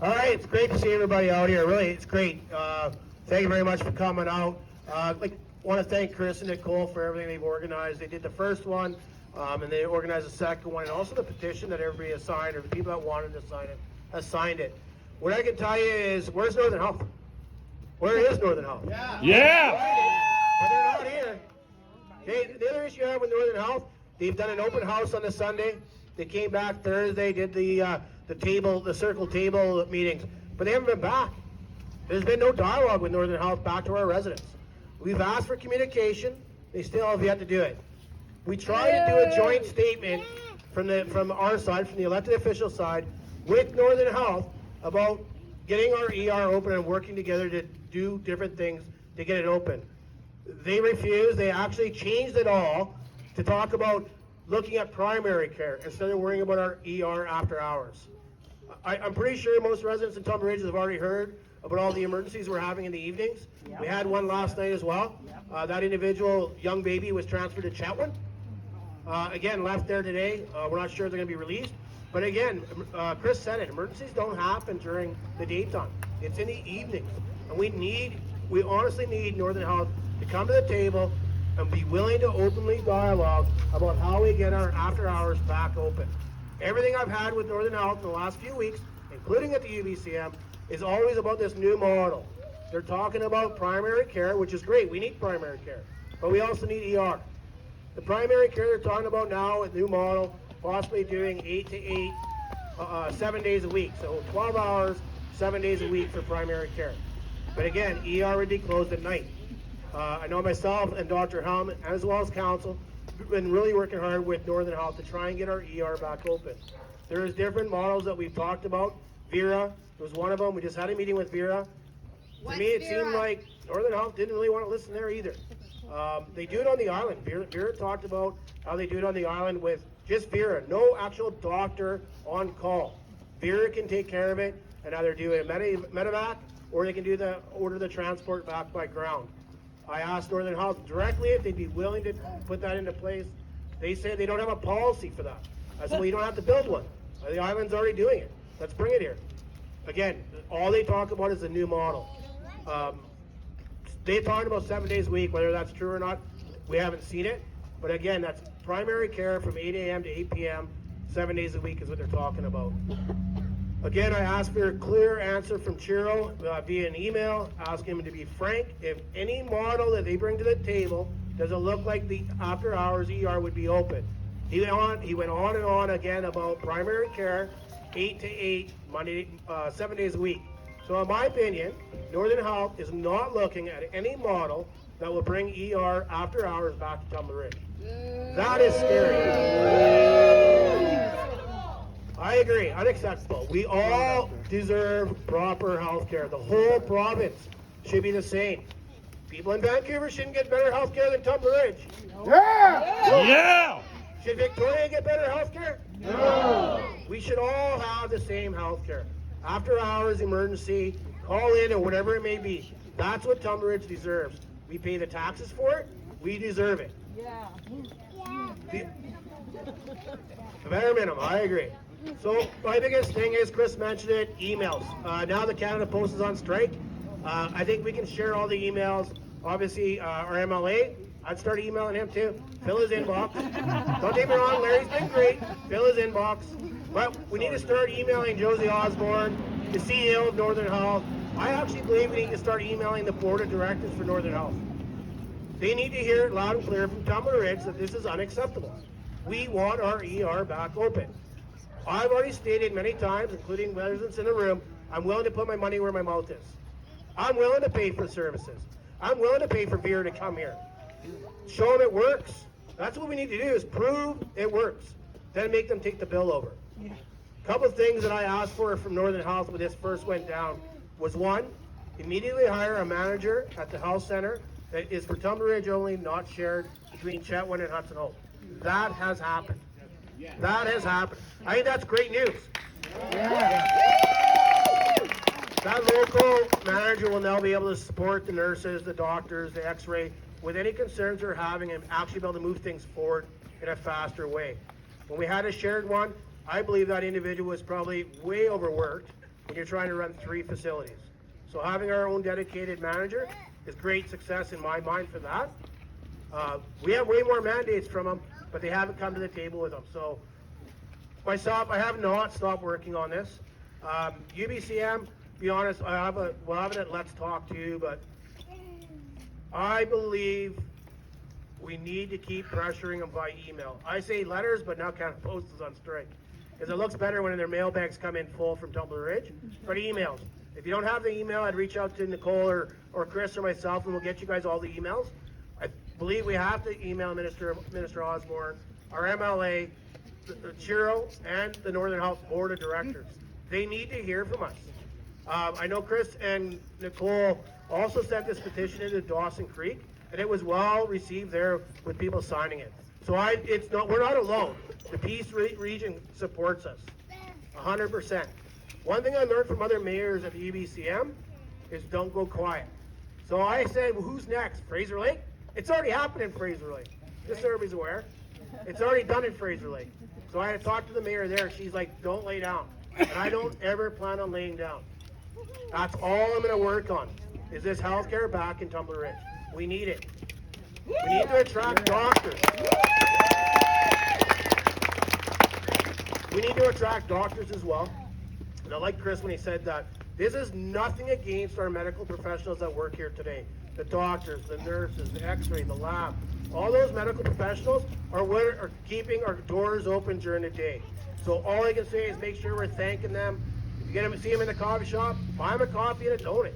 All right, it's great to see everybody out here. Really, it's great. Thank you very much for coming out. Want to thank Chris and Nicole for everything they've organized. They did the first one, and they organized the second one, and also the petition that everybody has signed, or the people that wanted to sign it, has signed it. What I can tell you is, where's Northern Health? Where is Northern Health? Yeah. But they're not here. The other issue I have with Northern Health, they've done an open house on a Sunday. They came back Thursday, did the circle table meetings, but they haven't been back. There's been no dialogue with Northern Health back to our residents. We've asked for communication. They still have yet to do it. We tried to do a joint statement from our side, from the elected official side, with Northern Health about getting our ER open and working together to do different things to get it open. They refused. They actually changed it all to talk about looking at primary care instead of worrying about our ER after hours. I'm pretty sure most residents in Tumbler Ridge have already heard about all the emergencies we're having in the evenings. Yep. We had one last night as well. Yep. That individual, young baby, was transferred to Chetwynd. Again, left there today. We're not sure if they're going to be released. But again, Chris said it, emergencies don't happen during the daytime. It's in the evenings. And we honestly need Northern Health to come to the table and be willing to openly dialogue about how we get our after hours back open. Everything I've had with Northern Health in the last few weeks, including at the UBCM, is always about this new model. They're talking about primary care, which is great. We need primary care, but we also need ER. The primary care they're talking about now, a new model, possibly doing 8 to 8, 7 days a week. So 12 hours, 7 days a week for primary care. But again, ER would be closed at night. I know myself and Dr. Helm, as well as council, have been really working hard with Northern Health to try and get our ER back open. There's different models that we've talked about. Vera was one of them. We just had a meeting with Vera. To me, it seemed like Northern Health didn't really want to listen there either. They do it on the island. Vera talked about how they do it on the island with just Vera, no actual doctor on call. Vera can take care of it and either do a medevac or they can order the transport back by ground. I asked Northern Health directly if they'd be willing to put that into place. They say they don't have a policy for that. I said, well, you don't have to build one. The island's already doing it. Let's bring it here. Again, all they talk about is the new model. They talked about 7 days a week, whether that's true or not, we haven't seen it. But again, that's primary care from 8 a.m. to 8 p.m., 7 days a week is what they're talking about. Again, I asked for a clear answer from Chiro via an email, asking him to be frank. If any model that they bring to the table doesn't look like the after hours ER would be open. He went on and on again about primary care, 8 to 8, 7 days a week. So in my opinion, Northern Health is not looking at any model that will bring ER after hours back to Tumbler Ridge. That is scary. I agree, unacceptable. We all deserve proper health care. The whole province should be the same. People in Vancouver shouldn't get better health care than Tumbler Ridge. Yeah! Should Victoria get better health care? No! We should all have the same health care. After hours, emergency, call in or whatever it may be. That's what Tumbler Ridge deserves. We pay the taxes for it. We deserve it. Yeah. The bare minimum, I agree. So my biggest thing is, Chris mentioned it, emails. Now that Canada Post is on strike, I think we can share all the emails. Obviously, our MLA, I'd start emailing him too. Fill his inbox. Don't get me wrong, Larry's been great. Fill his inbox. But we need to start emailing Josie Osborne, the CEO of Northern Health. I actually believe we need to start emailing the board of directors for Northern Health. They need to hear it loud and clear from Tumbler Ridge that this is unacceptable. We want our ER back open. I've already stated many times, including residents in the room, I'm willing to put my money where my mouth is. I'm willing to pay for services. I'm willing to pay for Vera to come here. Show them it works. That's what we need to do, is prove it works. Then make them take the bill over. A couple of things that I asked for from Northern Health when this first went down was, one, immediately hire a manager at the health center that is for Tumbler Ridge only, not shared between Chetwynd and Hudson Hope. That has happened. That has happened. I think that's great news. That local manager will now be able to support the nurses, the doctors, the x-ray, with any concerns they're having and actually be able to move things forward in a faster way. When we had a shared one, I believe that individual was probably way overworked when you're trying to run 3 facilities. So having our own dedicated manager is great success in my mind for that. We have way more mandates from them, but they haven't come to the table with them. So myself, I have not stopped working on this. UBCM, be honest, we'll have it at Let's Talk too, but I believe we need to keep pressuring them by email. I say letters, but now Canada Post is on strike. Because it looks better when their mailbags come in full from Tumbler Ridge, but emails. If you don't have the email, I'd reach out to Nicole or Chris or myself, and we'll get you guys all the emails. I believe we have to email Minister Osborne, our MLA, the Chiro, and the Northern Health Board of Directors. They need to hear from us. I know Chris and Nicole also sent this petition into Dawson Creek, and it was well received there with people signing it. So we're not alone. The Peace Region supports us, 100%. One thing I learned from other mayors at the UBCM is don't go quiet. So I said, well, who's next? Fraser Lake? It's already happened in Fraser Lake. Just so everybody's aware. It's already done in Fraser Lake. So I had talked to the mayor there. She's like, don't lay down. And I don't ever plan on laying down. That's all I'm going to work on, is this healthcare back in Tumbler Ridge. We need it. We need to attract doctors. We need to attract doctors as well. And I like Chris when he said that this is nothing against our medical professionals that work here today. The doctors, the nurses, the x-ray, the lab. All those medical professionals are keeping our doors open during the day. So all I can say is make sure we're thanking them. If you get them, see them in the coffee shop, buy them a coffee and a donut.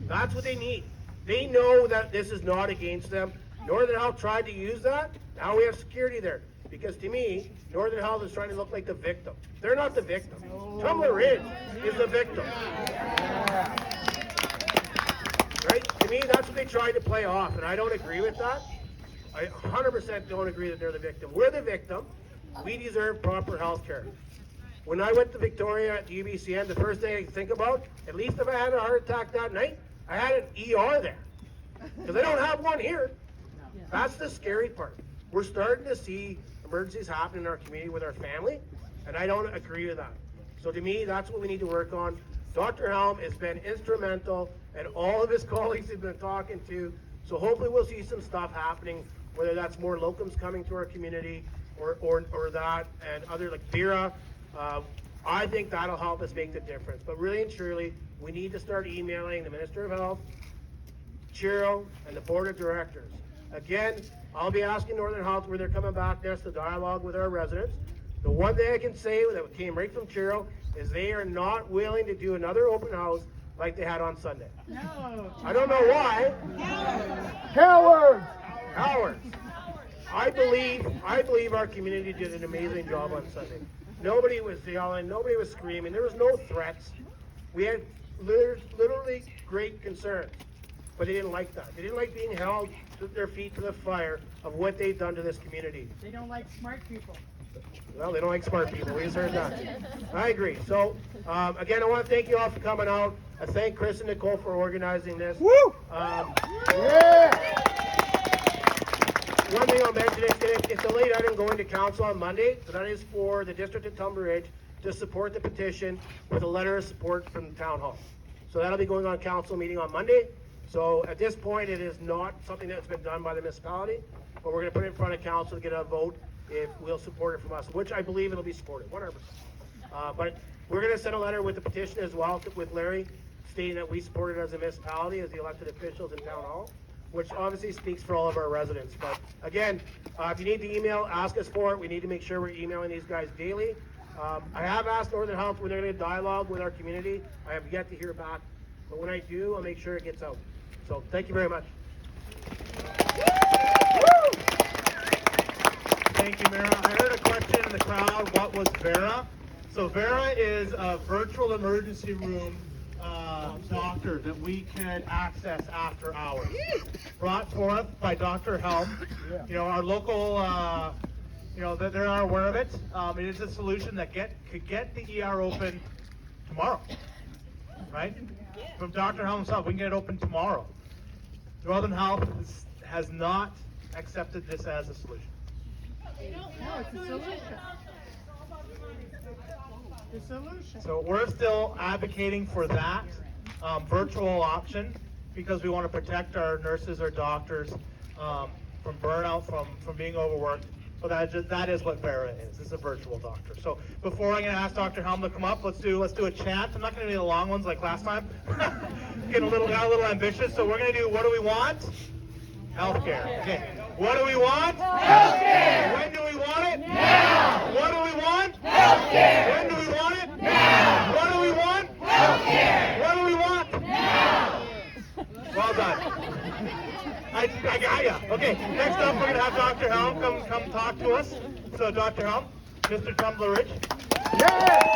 That's what they need. They know that this is not against them. Northern Health tried to use that. Now we have security there. Because to me, Northern Health is trying to look like the victim. They're not the victim. Tumbler Ridge is the victim. Right? To me, that's what they tried to play off, and I don't agree with that. I 100% don't agree that they're the victim. We're the victim. We deserve proper health care. When I went to Victoria at the UBCM, the first thing I think about, at least if I had a heart attack that night, I had an ER there. Because I don't have one here. That's the scary part. We're starting to see emergencies happen in our community with our family, and I don't agree with that. So to me, that's what we need to work on. Dr. Helm has been instrumental, and all of his colleagues have been talking to. So hopefully we'll see some stuff happening, whether that's more locums coming to our community or that, and other like Vera. I think that'll help us make the difference. But really and truly, we need to start emailing the Minister of Health, Chiro, and the Board of Directors. Again, I'll be asking Northern Health where they're coming back next to dialogue with our residents. The one thing I can say that came right from Chiro is they are not willing to do another open house like they had on Sunday. No. I don't know why. Cowards! Cowards. I believe our community did an amazing job on Sunday. Nobody was yelling, nobody was screaming, there was no threats. We had literally great concerns, but they didn't like that. They didn't like being held to their feet to the fire of what they've done to this community. They don't like smart people. Well, they don't like smart people. We just heard that. I agree. So, again, I want to thank you all for coming out. I thank Chris and Nicole for organizing this. Woo! One thing I'll mention is it's a late item going to council on Monday. So that is for the district of Tumbler Ridge to support the petition with a letter of support from the town hall. So that'll be going on council meeting on Monday. So at this point, it is not something that's been done by the municipality, but we're going to put it in front of council to get a vote if we'll support it from us, which I believe it'll be supported, 100%. But we're going to send a letter with the petition as well with Larry, stating that we support it as a municipality, as the elected officials in town hall, which obviously speaks for all of our residents. But again, if you need the email, ask us for it. We need to make sure we're emailing these guys daily. I have asked Northern Health when they're going to dialogue with our community. I have yet to hear back, but when I do, I'll make sure it gets out. So thank you very much. Thank you, Mara. I heard a question in the crowd, what was Vera? So Vera is a virtual emergency room doctor that we can access after hours. Brought forth by Dr. Helm. You know, our local, you know, they are aware of it. It is a solution that could get the ER open tomorrow, right? From Dr. Helm himself, we can get it open tomorrow. Northern Health has not accepted this as a solution. No, it's a solution. the solution. So we're still advocating for that virtual option because we want to protect our nurses, our doctors from burnout, from being overworked. So that is what Vera is. It's a virtual doctor. So before I'm going to ask Dr. Helm to come up, let's do a chant. I'm not going to do the long ones like last time. Got a little ambitious. So we're going to do, what do we want? Healthcare. Okay. What do we want? Healthcare. When do we want it? Now. What do we want? Healthcare. When do we want it? Now. What do we want? Healthcare. What do we want? Now. Well done. I got ya. Okay. Next up, we're gonna have Dr. Helm come talk to us. So, Dr. Helm, Mr. Tumbler Ridge. Yeah!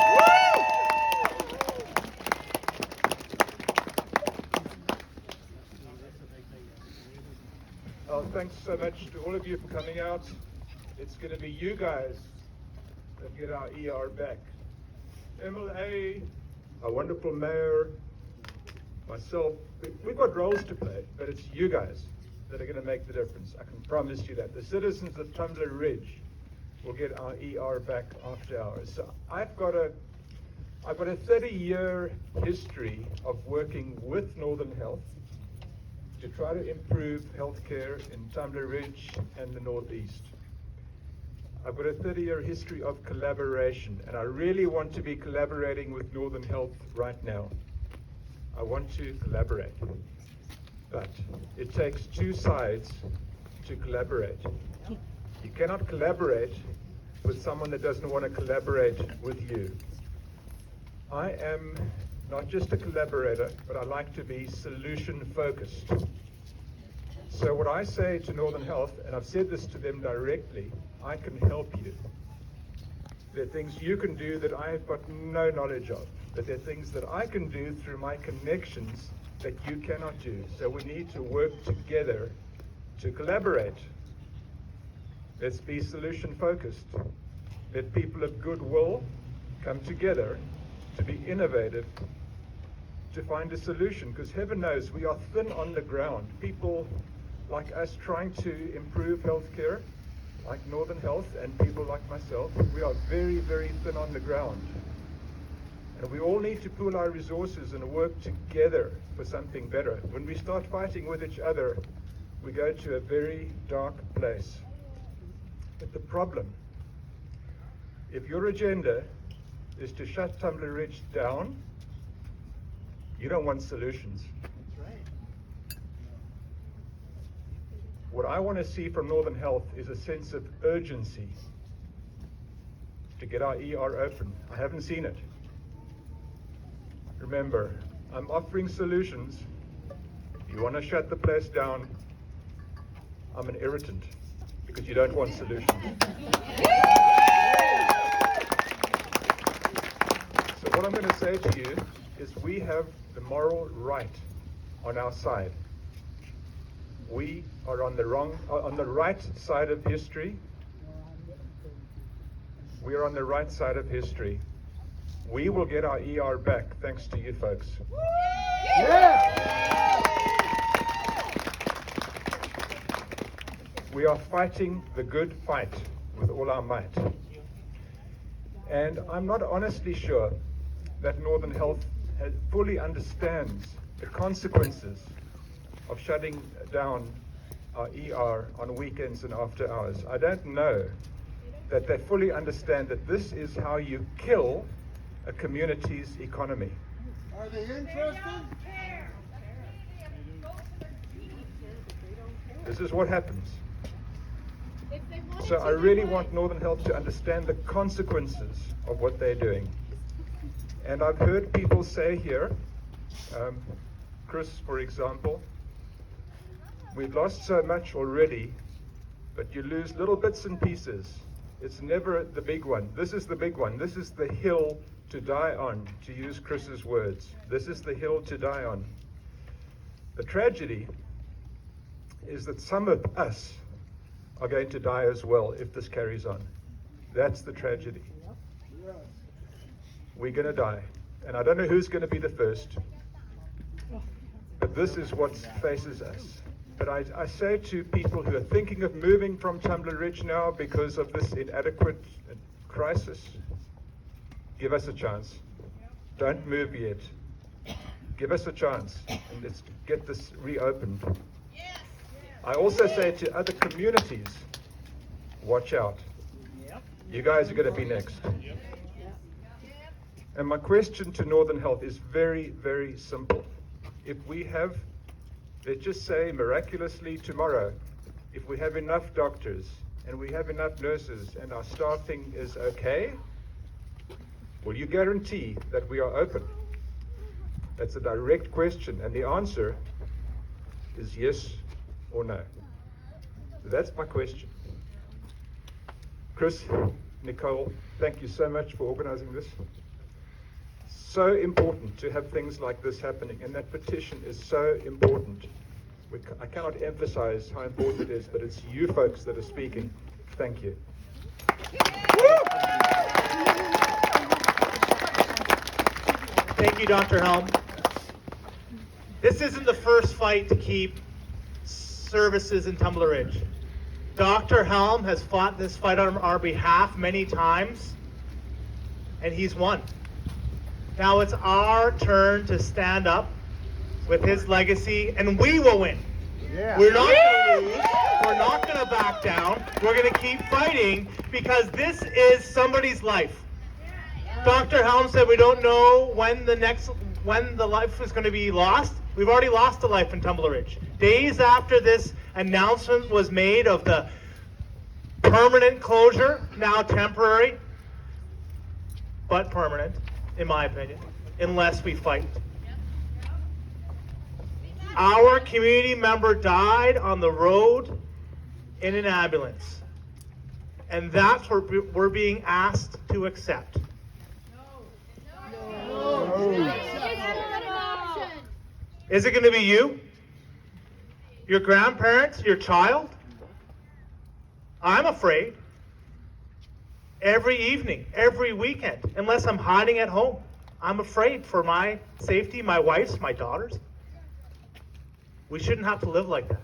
Thanks so much to all of you for coming out. It's going to be you guys that get our ER back. MLA, our wonderful mayor, myself, we've got roles to play, but it's you guys that are going to make the difference. I can promise you that. The citizens of Tumbler Ridge will get our ER back after hours. So I've got a 30-year history of working with Northern Health to try to improve healthcare in Tumbler Ridge and the Northeast. I've got a 30-year history of collaboration, and I really want to be collaborating with Northern Health right now. I want to collaborate, but it takes two sides to collaborate. You cannot collaborate with someone that doesn't want to collaborate with you. I am not just a collaborator, but I like to be solution-focused. So what I say to Northern Health, and I've said this to them directly, I can help you. There are things you can do that I have got no knowledge of, but there are things that I can do through my connections that you cannot do. So we need to work together to collaborate. Let's be solution-focused. Let people of goodwill come together to be innovative, to find a solution, because heaven knows we are thin on the ground. People like us trying to improve healthcare, like Northern Health, and people like myself, we are very, very thin on the ground. And we all need to pool our resources and work together for something better. When we start fighting with each other, we go to a very dark place. But the problem, if your agenda is to shut Tumbler Ridge down, you don't want solutions. That's right. What I want to see from Northern Health is a sense of urgency to get our ER open. I haven't seen it. Remember, I'm offering solutions. If you want to shut the place down, I'm an irritant because you don't want solutions. So what I'm going to say to you is we have the moral right on our side. We are on the right side of history. We are on the right side of history. We will get our ER back thanks to you folks. Yeah! We are fighting the good fight with all our might. And I'm not honestly sure that Northern Health fully understands the consequences of shutting down our ER on weekends and after hours. I don't know that they fully understand that this is how you kill a community's economy. Are they interested? This is what happens. So I really want Northern Health to understand the consequences of what they're doing. And I've heard people say here, Chris, for example, we've lost so much already, but you lose little bits and pieces. It's never the big one. This is the big one. This is the hill to die on, to use Chris's words. This is the hill to die on. The tragedy is that some of us are going to die as well if this carries on. That's the tragedy. We're going to die. And I don't know who's going to be the first, but this is what faces us. But I say to people who are thinking of moving from Tumbler Ridge now because of this inadequate crisis, give us a chance. Don't move yet. Give us a chance and let's get this reopened. I also say to other communities, watch out. You guys are going to be next. And my question to Northern Health is very, very simple. If we have, let's just say miraculously tomorrow, if we have enough doctors and we have enough nurses and our staffing is okay, will you guarantee that we are open? That's a direct question, and the answer is yes or no. So that's my question. Chris, Nicole, thank you so much for organizing this. So important to have things like this happening, and that petition is so important. I cannot emphasize how important it is, but it's you folks that are speaking. Thank you. Thank you, Dr. Helm. This isn't the first fight to keep services in Tumbler Ridge. Dr. Helm has fought this fight on our behalf many times, and he's won. Now it's our turn to stand up with his legacy, and we will win. Yeah. We're not going to lose. We're not going to back down. We're going to keep fighting because this is somebody's life. Dr. Helm said we don't know when the life is going to be lost. We've already lost a life in Tumbler Ridge. Days after this announcement was made of the permanent closure, now temporary, but permanent, in my opinion, unless we fight. Our community member died on the road in an ambulance. And that's what we're being asked to accept. Is it going to be you? Your grandparents? Your child? I'm afraid. Every evening, every weekend, unless I'm hiding at home, I'm afraid for my safety, my wife's, my daughter's. We shouldn't have to live like that.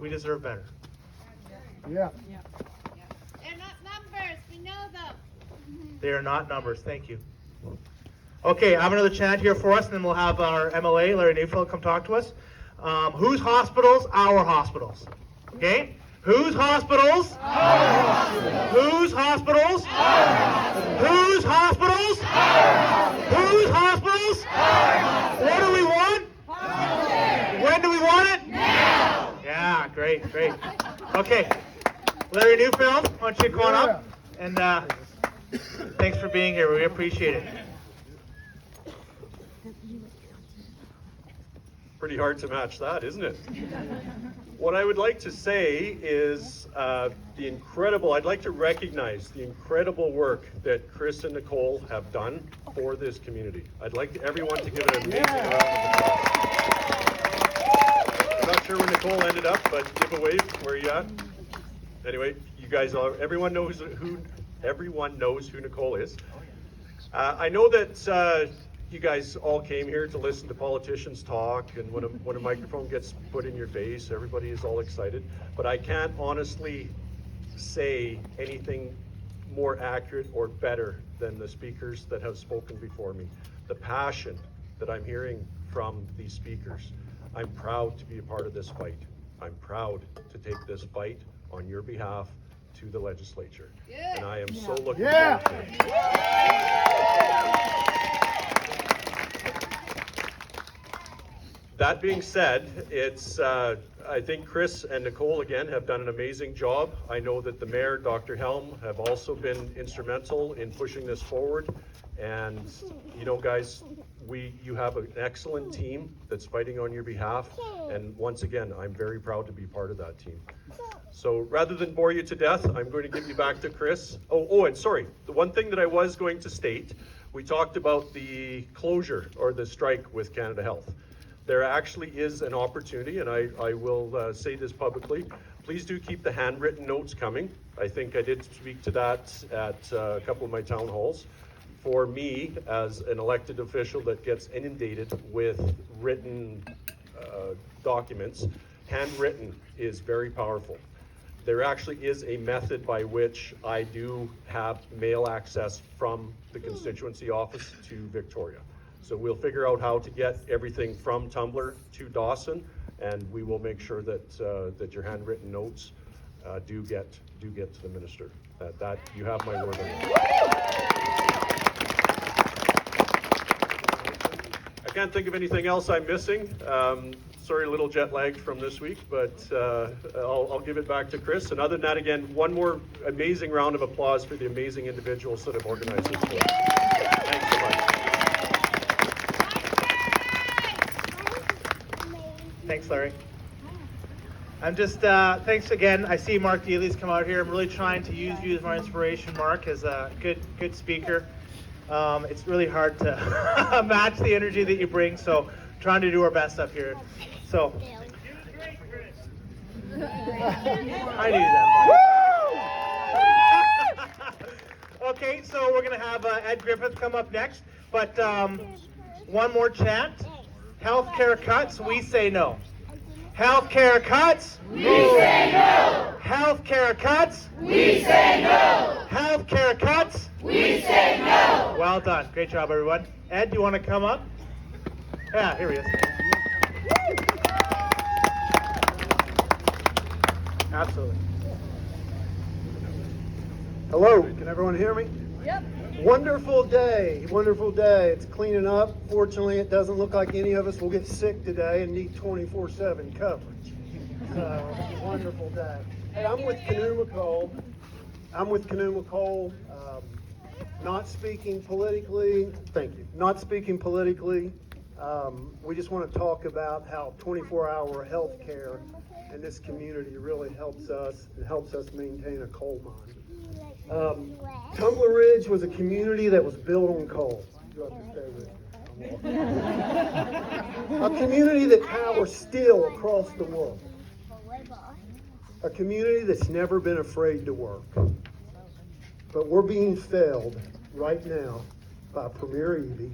We deserve better. Yeah. They're not numbers. We know them. They are not numbers. Thank you. Okay, I have another chant here for us, and then we'll have our MLA, Larry Neufeld, come talk to us. Whose hospitals? Our hospitals. Okay? Whose hospitals? Our hospitals. Whose hospitals? Our hospitals. Whose hospitals? Our hospitals. Whose hospitals? Our hospitals. What do we want? When do we want it? Now. Yeah, great. Okay, Larry Neufeld, why don't you come on up? And thanks for being here. We appreciate it. Pretty hard to match that, isn't it? What I would like to say is I'd like to recognize the incredible work that Chris and Nicole have done for this community. I'd like everyone to give it an amazing round of applause. I'm not sure where Nicole ended up, but give a wave. Where are you at? Anyway, you guys everyone knows who Nicole is. I know that you guys all came here to listen to politicians talk, and when a microphone gets put in your face, everybody is all excited. But I can't honestly say anything more accurate or better than the speakers that have spoken before me. The passion that I'm hearing from these speakers. I'm proud to be a part of this fight. I'm proud to take this fight on your behalf to the legislature. And I am so looking forward to it. That being said, I think Chris and Nicole again have done an amazing job. I know that the mayor, Dr. Helm, have also been instrumental in pushing this forward. And you know, guys, you have an excellent team that's fighting on your behalf. And once again, I'm very proud to be part of that team. So rather than bore you to death, I'm going to give you back to Chris. Oh, and sorry, the one thing that I was going to state, we talked about the closure or the strike with Canada Health. There actually is an opportunity, and I will say this publicly. Please do keep the handwritten notes coming. I think I did speak to that at a couple of my town halls. For me, as an elected official that gets inundated with written documents, handwritten is very powerful. there actually is a method by which I do have mail access from the constituency office to Victoria. So we'll figure out how to get everything from Tumbler to Dawson, and we will make sure that that your handwritten notes do get to the minister. That you have my word on that. I can't think of anything else I'm missing. Sorry, a little jet lagged from this week, but I'll give it back to Chris. And other than that, again, one more amazing round of applause for the amazing individuals that have organized this for us. Thanks so much. Thanks, Larry. I'm just, thanks again. I see Mark Dealey's come out here. I'm really trying to use you as my inspiration, Mark, as a good speaker. It's really hard to match the energy that you bring, so trying to do our best up here. So, I knew that. Okay, so we're going to have Ed Griffith come up next, but one more chant. Healthcare cuts, we say no. Healthcare cuts, we say no. Healthcare cuts, we say no. Healthcare cuts, we say no. Well done. Great job, everyone. Ed, do you want to come up? Yeah, here he is. Absolutely. Hello, can everyone hear me? Yep. Wonderful day, wonderful day. It's cleaning up. Fortunately, it doesn't look like any of us will get sick today and need 24/7 coverage. So, wonderful day. Hey, I'm with Canoe Coal. Not speaking politically. Thank you. Not speaking politically. We just want to talk about how 24-hour health care in this community really helps us. It helps us maintain a coal mine. Tumbler Ridge was a community that was built on coal. You have to stay with me. A community that powers steel across the world. A community that's never been afraid to work. But we're being failed right now by Premier Eby,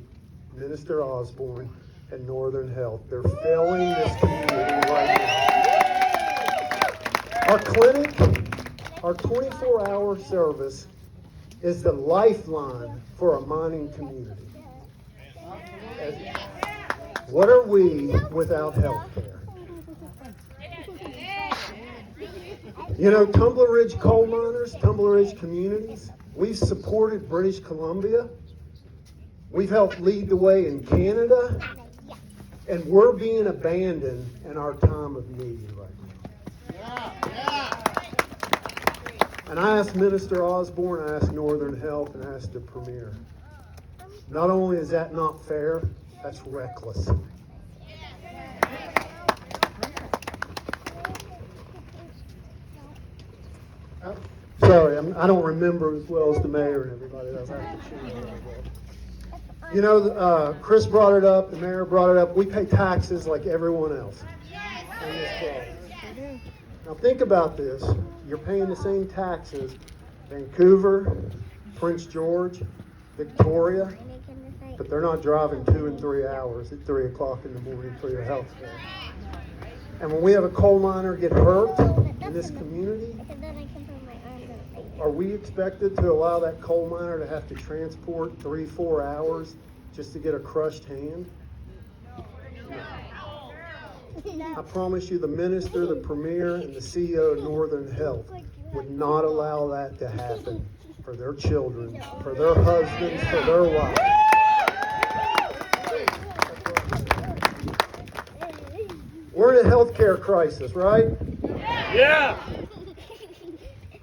Minister Osborne, and Northern Health. They're failing this community right now. Our clinic, our 24-hour service is the lifeline for a mining community. What are we without health care? You know, Tumbler Ridge coal miners, Tumbler Ridge communities, we've supported British Columbia. We've helped lead the way in Canada. And we're being abandoned in our time of need right now. And I asked Minister Osborne, I asked Northern Health, and I asked the Premier. Not only is that not fair, that's reckless. Sorry, I don't remember as well as the mayor and everybody else. You know, Chris brought it up, the mayor brought it up. We pay taxes like everyone else in this province. Now think about this. You're paying the same taxes Vancouver, Prince George, Victoria, but they're not driving 2 and 3 hours at 3 o'clock in the morning for your health care. And when we have a coal miner get hurt in this community, are we expected to allow that coal miner to have to transport 3-4 hours just to get a crushed hand? I promise you the minister, the premier, and the CEO of Northern Health would not allow that to happen for their children, for their husbands, for their wives. We're in a healthcare crisis, right? Yeah.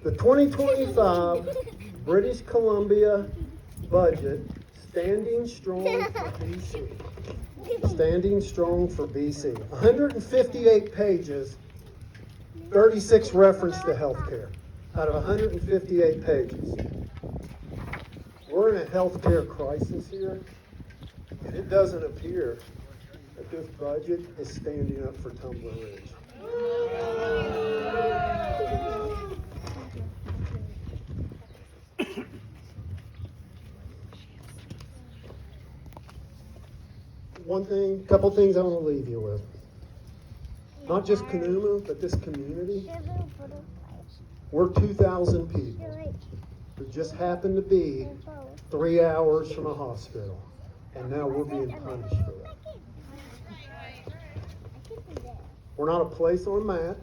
The 2025 British Columbia budget, standing strong for BC. Standing strong for BC. 158 pages, 36 reference to healthcare out of 158 pages. We're in a healthcare crisis here, and it doesn't appear that this budget is standing up for Tumbler Ridge. Couple things I want to leave you with. Not just Canoe, but this community. We're 2,000 people who just happen to be 3 hours from a hospital, and now we're being punished for that. We're not a place on a map.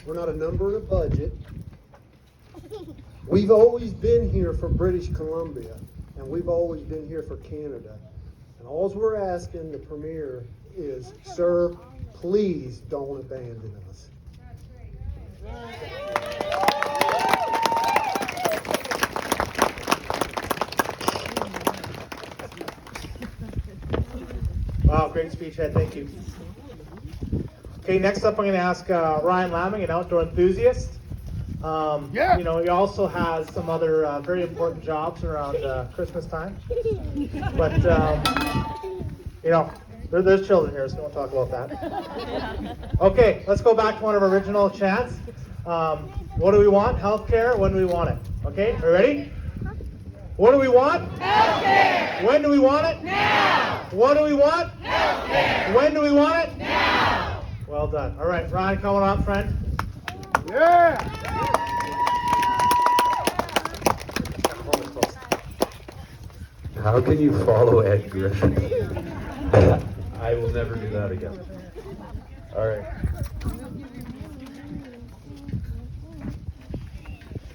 We're not a number in a budget. We've always been here for British Columbia, and we've always been here for Canada. And all we're asking the Premier is, sir, please don't abandon us. Wow, great speech, Ed. Thank you. Okay, next up I'm going to ask Ryan Lamming, an outdoor enthusiast. You know, he also has some other very important jobs around Christmas time. But, you know, there's children here, so we won't talk about that. Okay, let's go back to one of our original chants. What do we want? Healthcare. When do we want it? Okay, are you ready? What do we want? Healthcare. When do we want it? Now. What do we want? Healthcare. When do we want it? Now. Well done. All right, Ryan, coming up, friend. Yeah. How can you follow Ed Griffin? I will never do that again. All right.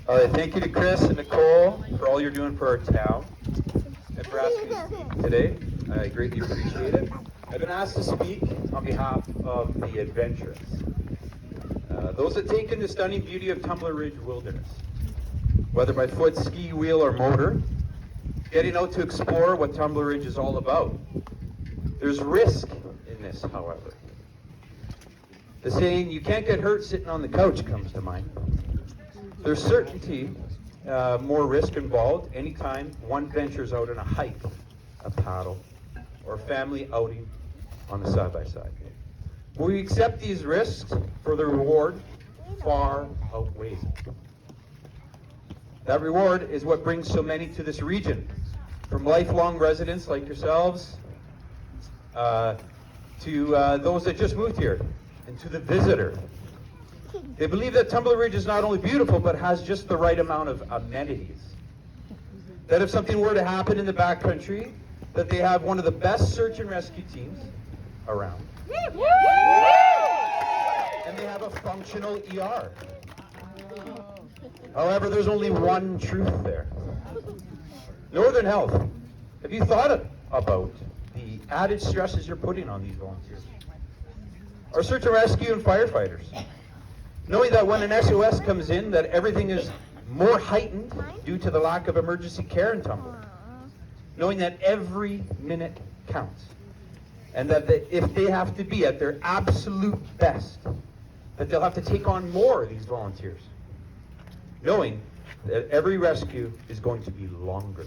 All right, thank you to Chris and Nicole for all you're doing for our town and for asking me to speak today. I greatly appreciate it. I've been asked to speak on behalf of the adventurous. Those that take in the stunning beauty of Tumbler Ridge wilderness, whether by foot, ski, wheel, or motor, getting out to explore what Tumbler Ridge is all about. There's risk in this, however. The saying, you can't get hurt sitting on the couch, comes to mind. There's certainty, more risk involved anytime one ventures out on a hike, a paddle, or a family outing on the side-by-side. When we accept these risks, for the reward far outweighs it. That reward is what brings so many to this region, from lifelong residents like yourselves, to those that just moved here, and to the visitor. They believe that Tumbler Ridge is not only beautiful, but has just the right amount of amenities. That if something were to happen in the backcountry, that they have one of the best search and rescue teams around. And they have a functional ER. However, there's only one truth there. Northern Health, have you thought about the added stresses you're putting on these volunteers? Our search and rescue and firefighters, knowing that when an SOS comes in, that everything is more heightened due to the lack of emergency care in Tumbler. Knowing that every minute counts. And that if they have to be at their absolute best, that they'll have to take on more of these volunteers. Knowing that every rescue is going to be longer.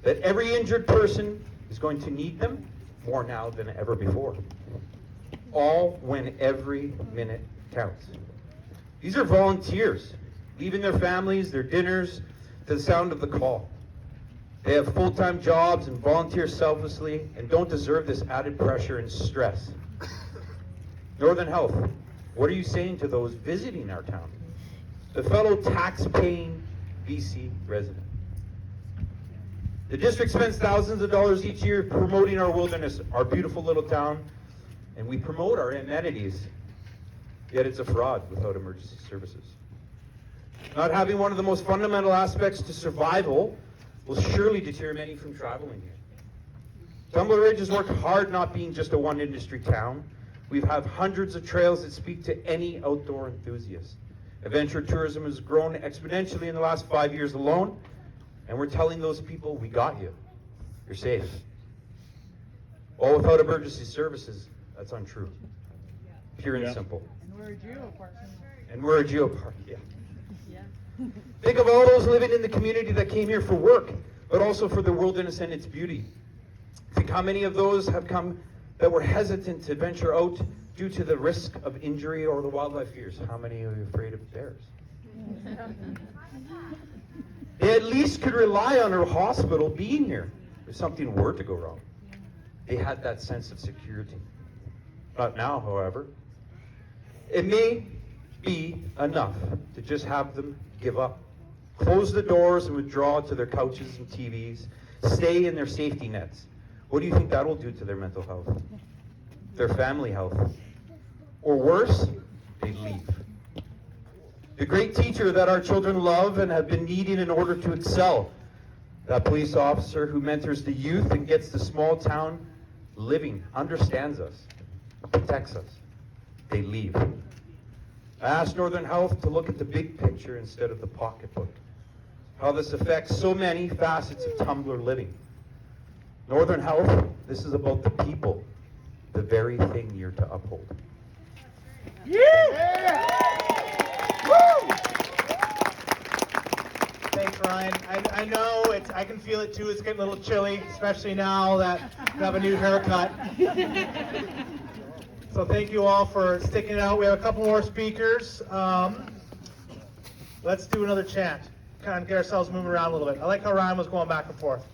That every injured person is going to need them more now than ever before. All when every minute counts. These are volunteers, leaving their families, their dinners, to the sound of the call. They have full-time jobs and volunteer selflessly and don't deserve this added pressure and stress. Northern Health, what are you saying to those visiting our town? The fellow tax-paying BC resident. The district spends thousands of dollars each year promoting our wilderness, our beautiful little town, and we promote our amenities, yet it's a fraud without emergency services. Not having one of the most fundamental aspects to survival will surely deter many from traveling here. Tumbler Ridge has worked hard not being just a one-industry town. We have hundreds of trails that speak to any outdoor enthusiast. Adventure tourism has grown exponentially in the last 5 years alone, and we're telling those people, we got you. You're safe. All without emergency services, that's untrue. Pure and simple. And we're a geopark. And we're a geopark, yeah. Think of all those living in the community that came here for work, but also for the wilderness and its beauty. Think how many of those have come that were hesitant to venture out due to the risk of injury or the wildlife fears. How many are afraid of bears? They at least could rely on a hospital being here if something were to go wrong. They had that sense of security. Not now, however. It may be enough to just have them give up, close the doors and withdraw to their couches and TVs, stay in their safety nets? What do you think that will do to their mental health, their family health? Or worse, they leave. The great teacher that our children love and have been needing in order to excel, that police officer who mentors the youth and gets the small town living, understands us, protects us. They leave. I asked Northern Health to look at the big picture instead of the pocketbook, how this affects so many facets of Tumbler living. Northern Health, this is about the people, the very thing you're to uphold. Thanks, Ryan. I know I can feel it too. It's getting a little chilly, especially now that you have a new haircut. So thank you all for sticking it out. We have a couple more speakers. Let's do another chant. Kind of get ourselves moving around a little bit. I like how Ryan was going back and forth.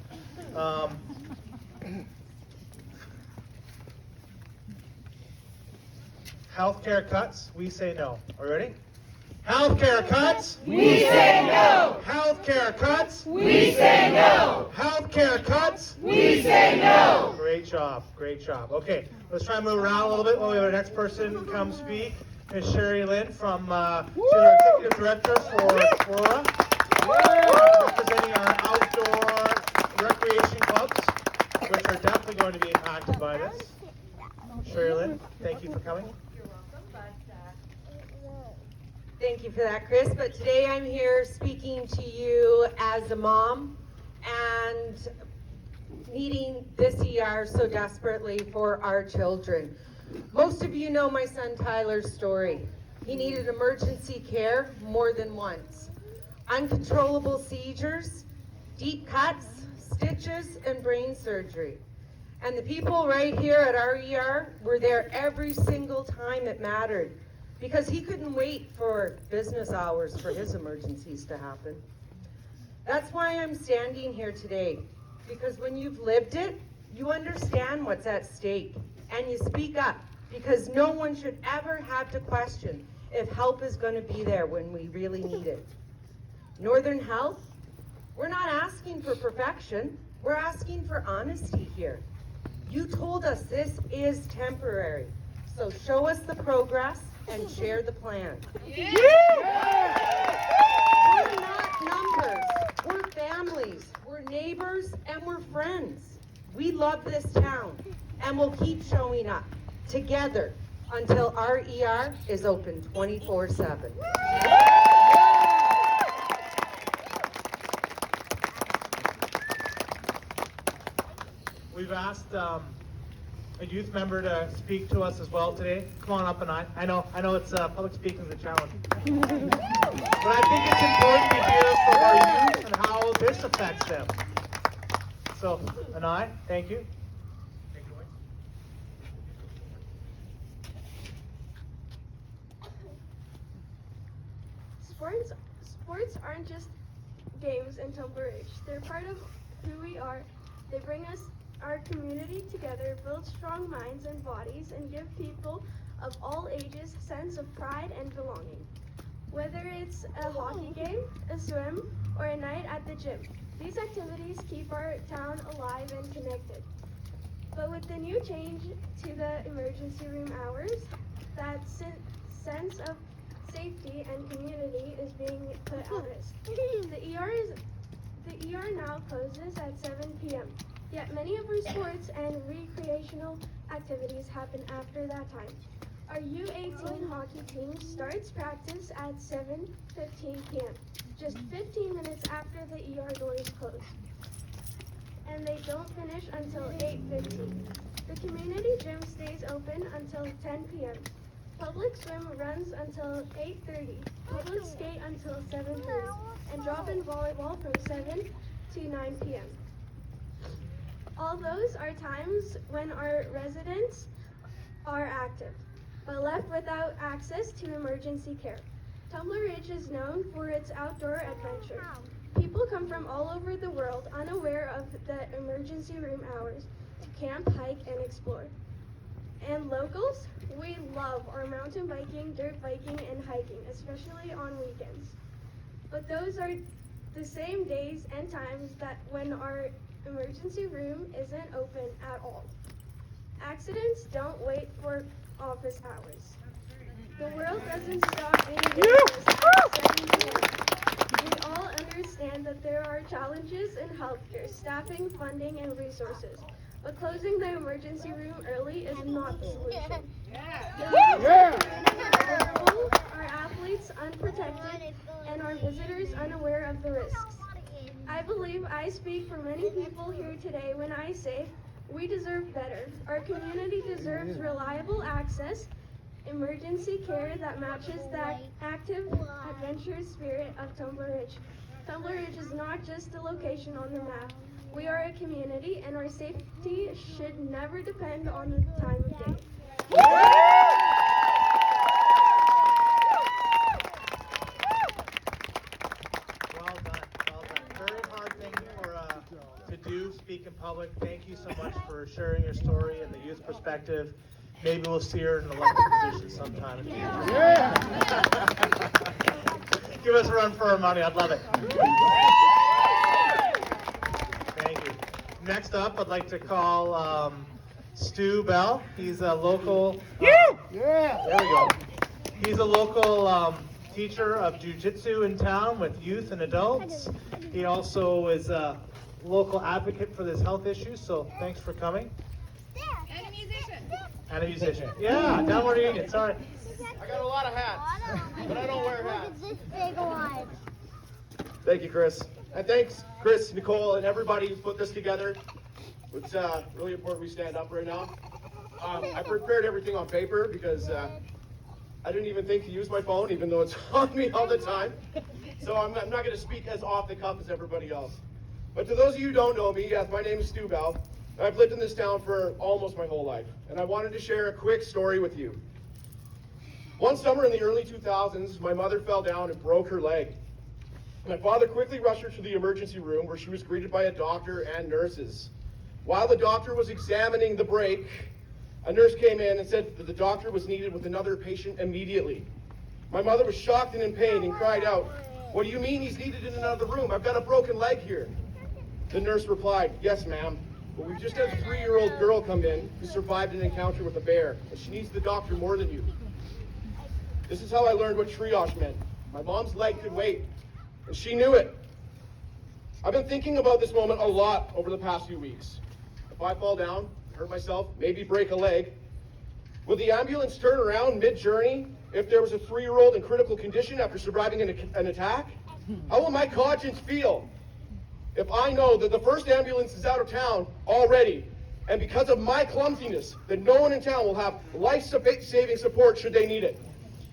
Healthcare cuts, we say no. Are you ready? Healthcare cuts, We say no! healthcare cuts, We say no! healthcare cuts. We say no! Great job, great job. Okay, let's try and move around a little bit while we have our next person come speak. Ms. Sherry Lynn from she's our Executive Director for Flora, representing our outdoor recreation clubs, which are definitely going to be impacted by this. Sherry Lynn, thank you for coming. Thank you for that, Chris. But today I'm here speaking to you as a mom and needing this ER so desperately for our children. Most of you know my son Tyler's story. He needed emergency care more than once. Uncontrollable seizures, deep cuts, stitches, and brain surgery. And the people right here at our ER were there every single time it mattered, because he couldn't wait for business hours for his emergencies to happen. That's why I'm standing here today, because when you've lived it, you understand what's at stake, and you speak up, because no one should ever have to question if help is going to be there when we really need it. Northern Health, we're not asking for perfection, we're asking for honesty here. You told us this is temporary, so show us the progress and share the plan. We're not numbers, we're families, we're neighbors, and we're friends. We love this town, and we'll keep showing up together until our ER is open 24/7. We've asked a youth member to speak to us as well today. Come on up, and I know it's public speaking is a challenge, but I think it's important to hear from our youth and how this affects them. So, Anai, thank you. Take it away. Sports aren't just games in Tumbler Ridge. They're part of who we are. They bring us our community together, build strong minds and bodies, and give people of all ages a sense of pride and belonging. Whether it's a hockey game, a swim, or a night at the gym, these activities keep our town alive and connected. But with the new change to the emergency room hours, that sense of safety and community is being put at risk. The ER now closes at 7 p.m. Yet many of our sports and recreational activities happen after that time. Our U18 hockey team starts practice at 7:15 p.m., just 15 minutes after the ER doors close. And they don't finish until 8:15. The community gym stays open until 10 p.m. Public swim runs until 8:30. Public skate until 7:30. And drop-in volleyball from 7 to 9 p.m. All those are times when our residents are active, but left without access to emergency care. Tumbler Ridge is known for its outdoor adventure. People come from all over the world unaware of the emergency room hours to camp, hike, and explore. And locals, we love our mountain biking, dirt biking, and hiking, especially on weekends. But those are the same days and times that when our emergency room isn't open at all. Accidents don't wait for office hours. The world doesn't stop being dangerous at 7 p.m. We all understand that there are challenges in healthcare, staffing, funding, and resources. But closing the emergency room early is not the solution. Our athletes unprotected, and our visitors unaware of the risks. I believe I speak for many people here today when I say we deserve better. Our community deserves reliable access, emergency care that matches the active, adventurous spirit of Tumbler Ridge. Tumbler Ridge is not just a location on the map. We are a community, and our safety should never depend on the time of day. Well done. Very hard thing to do, speak in public. Thank you so much for sharing your story and the youth perspective. Maybe we'll see her in an elected position sometime in the future. Give us a run for our money. I'd love it. Thank you. Next up, I'd like to call Stu Bell. He's a local. There we go. He's a local teacher of jiu-jitsu in town with youth and adults. He also is a local advocate for this health issue. So thanks for coming. And a musician. And a musician. Yeah, Downward Union. Sorry. I got a lot of hats, but I don't wear hats. Look at this big one. Thank you, Chris. And thanks, Chris, Nicole, and everybody who put this together. It's really important we stand up right now. I prepared everything on paper because I didn't even think to use my phone, even though it's on me all the time. So I'm not going to speak as off the cuff as everybody else. But to those of you who don't know me, yes, my name is Stu Bell. I've lived in this town for almost my whole life, and I wanted to share a quick story with you. One summer in the early 2000s, my mother fell down and broke her leg. My father quickly rushed her to the emergency room where she was greeted by a doctor and nurses. While the doctor was examining the break, a nurse came in and said that the doctor was needed with another patient immediately. My mother was shocked and in pain and cried out, "What do you mean he's needed in another room? I've got a broken leg here." The nurse replied, "Yes, ma'am, but we just had a 3-year-old girl come in who survived an encounter with a bear, and she needs the doctor more than you." This is how I learned what triage meant. My mom's leg could wait, and she knew it. I've been thinking about this moment a lot over the past few weeks. If I fall down, hurt myself, maybe break a leg, will the ambulance turn around mid-journey if there was a 3-year-old in critical condition after surviving an attack? How will my conscience feel if I know that the first ambulance is out of town already, and because of my clumsiness, that no one in town will have life-saving support should they need it?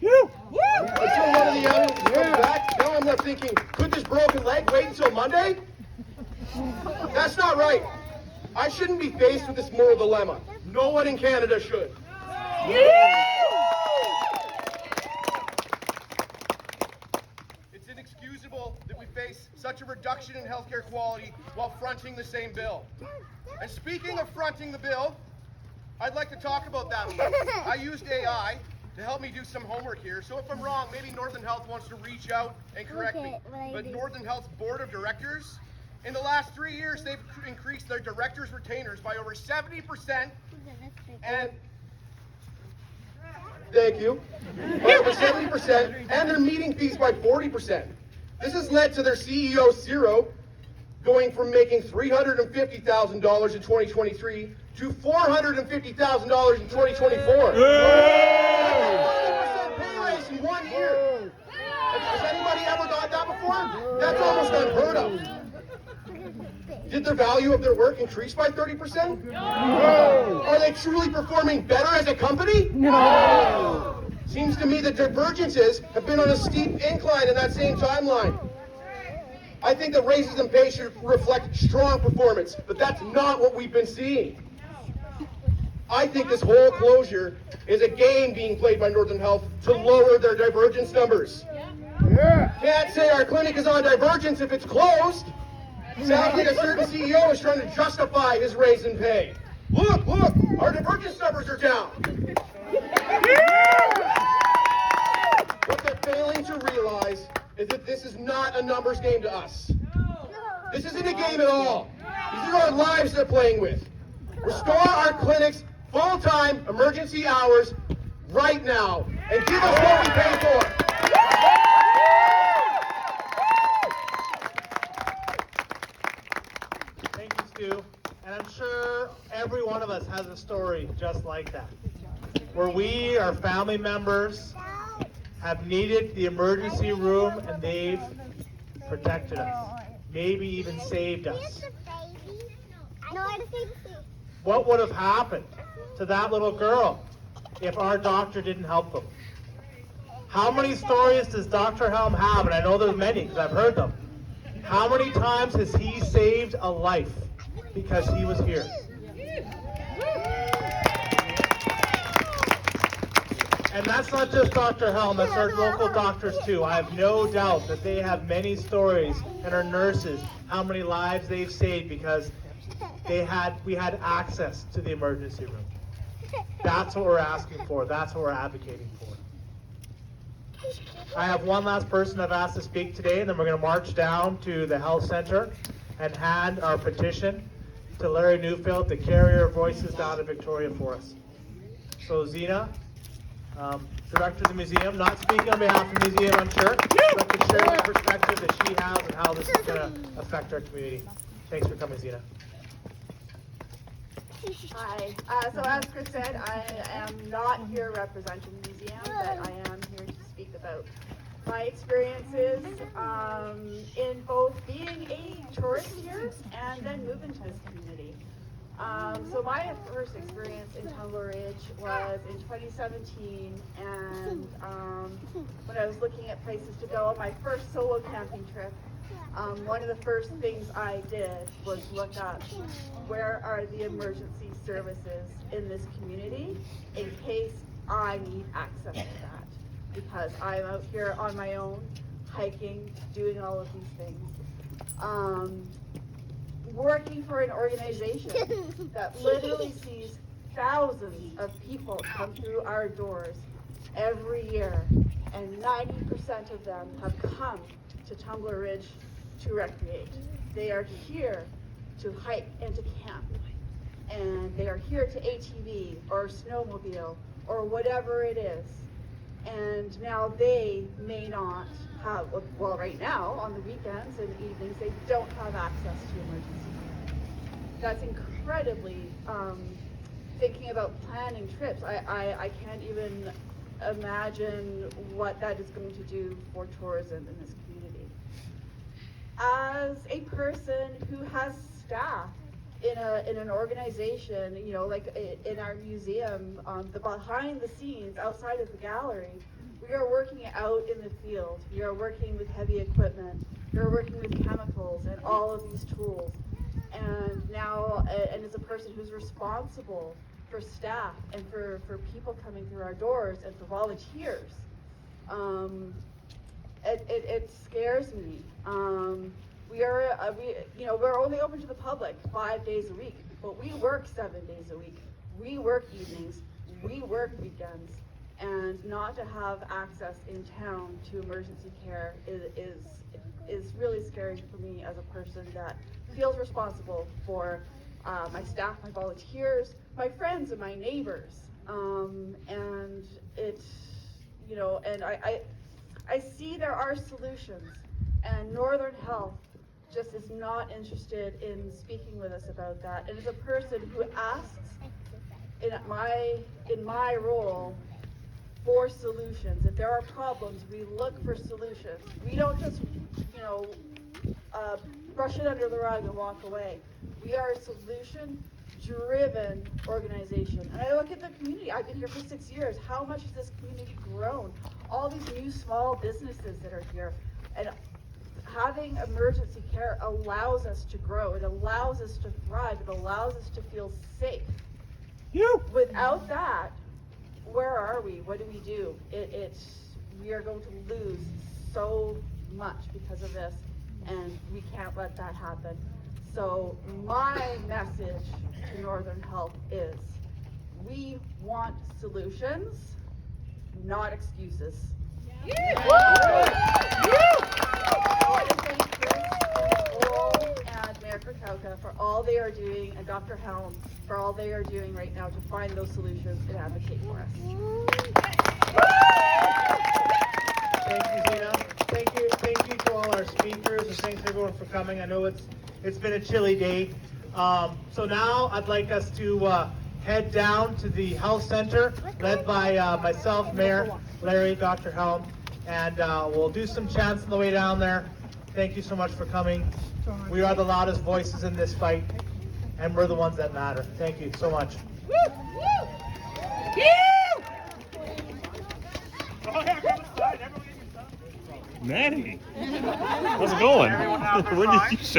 Until one of the ambulances comes back, now I'm left thinking, could this broken leg wait until Monday? That's not right. I shouldn't be faced with this moral dilemma. No one in Canada should. It's inexcusable that we face such a reduction in healthcare quality while fronting the same bill. And speaking of fronting the bill, I'd like to talk about that a little. I used AI to help me do some homework here, so if I'm wrong, maybe Northern Health wants to reach out and correct me. But Northern Health's board of directors, in the last 3 years, they've increased their directors' retainers by over 70%, and thank you, by over 70%, and their meeting fees by 40%. This has led to their CEO, Ciro, going from making $350,000 in 2023 to $450,000 in 2024. 40% pay raise in 1 year. Has anybody ever got that before? That's almost unheard of. Did the value of their work increase by 30%? No. Are they truly performing better as a company? No. Seems to me that divergences have been on a steep incline in that same timeline. I think that raises in pay should reflect strong performance, but that's not what we've been seeing. I think this whole closure is a game being played by Northern Health to lower their divergence numbers. Can't say our clinic is on divergence if it's closed. Sounds like a certain CEO is trying to justify his raise in pay. Look, our divergence numbers are down. What they're failing to realize is that this is not a numbers game to us. This isn't a game at all. These are our lives they're playing with. Restore our clinics full-time emergency hours right now and give us what we pay for. Thank you, Stu. And I'm sure every one of us has a story just like that, where we, our family members, have needed the emergency room and they've protected us, maybe even saved us. What would have happened to that little girl if our doctor didn't help them? How many stories does Dr. Helm have? And I know there's many because I've heard them. How many times has he saved a life because he was here? And that's not just Dr. Helm, that's our local doctors too. I have no doubt that they have many stories, and our nurses, how many lives they've saved because we had access to the emergency room. That's what we're asking for. That's what we're advocating for. I have one last person I've asked to speak today, and then we're going to march down to the health center and hand our petition to Larry Newfield to carry our voices down to Victoria for us. So Zena, Director of the museum, not speaking on behalf of the museum, I'm sure, but to share the perspective that she has and how this is going to affect our community. Thanks for coming, Zena. Hi. So as Chris said, I am not here representing the museum, but I am here to speak about my experiences in both being a tourist here and then moving to this community. So my first experience in Tumbler Ridge was in 2017, and when I was looking at places to go on my first solo camping trip, one of the first things I did was look up where are the emergency services in this community in case I need access to that, because I'm out here on my own, hiking, doing all of these things. Working for an organization that literally sees thousands of people come through our doors every year, and 90% of them have come to Tumbler Ridge to recreate. They are here to hike and to camp, and they are here to ATV or snowmobile or whatever it is. And now they may not have, well, right now on the weekends and evenings, they don't have access to emergency care. That's incredibly, thinking about planning trips, I can't even imagine what that is going to do for tourism in this community. As a person who has staff in an organization, you know, like in our museum, the behind the scenes, outside of the gallery, we are working out in the field. We are working with heavy equipment. We are working with chemicals and all of these tools. And now, and as a person who's responsible for staff and for people coming through our doors and for volunteers, it scares me. We're only open to the public 5 days a week, but we work 7 days a week. We work evenings, we work weekends, and not to have access in town to emergency care is really scary for me as a person that feels responsible for my staff, my volunteers, my friends, and my neighbors. And it's, you know, and I see there are solutions, and Northern Health just is not interested in speaking with us about that. And as a person who asks in my role for solutions, if there are problems, we look for solutions. We don't just, you know, brush it under the rug and walk away. We are a solution-driven organization. And I look at the community. I've been here for 6 years. How much has this community grown? All these new small businesses that are here. And having emergency care allows us to grow. It allows us to thrive. It allows us to feel safe. Without that, where are we? What do we do? We are going to lose so much because of this, and we can't let that happen. So my message to Northern Health is. We want solutions, not excuses. I want to thank Chris, Nicole, and Mayor Krakauka for all they are doing, and Dr. Helm for all they are doing right now to find those solutions and advocate for us. Thank you, Zena. Thank you to all our speakers, and thanks everyone for coming. I know it's been a chilly day. So now I'd like us to head down to the health center, led by myself, Mayor, Larry, Dr. Helm, and we'll do some chants on the way down there. Thank you so much for coming. We are the loudest voices in this fight, and we're the ones that matter. Thank you so much. Manny, how's it going? When did you show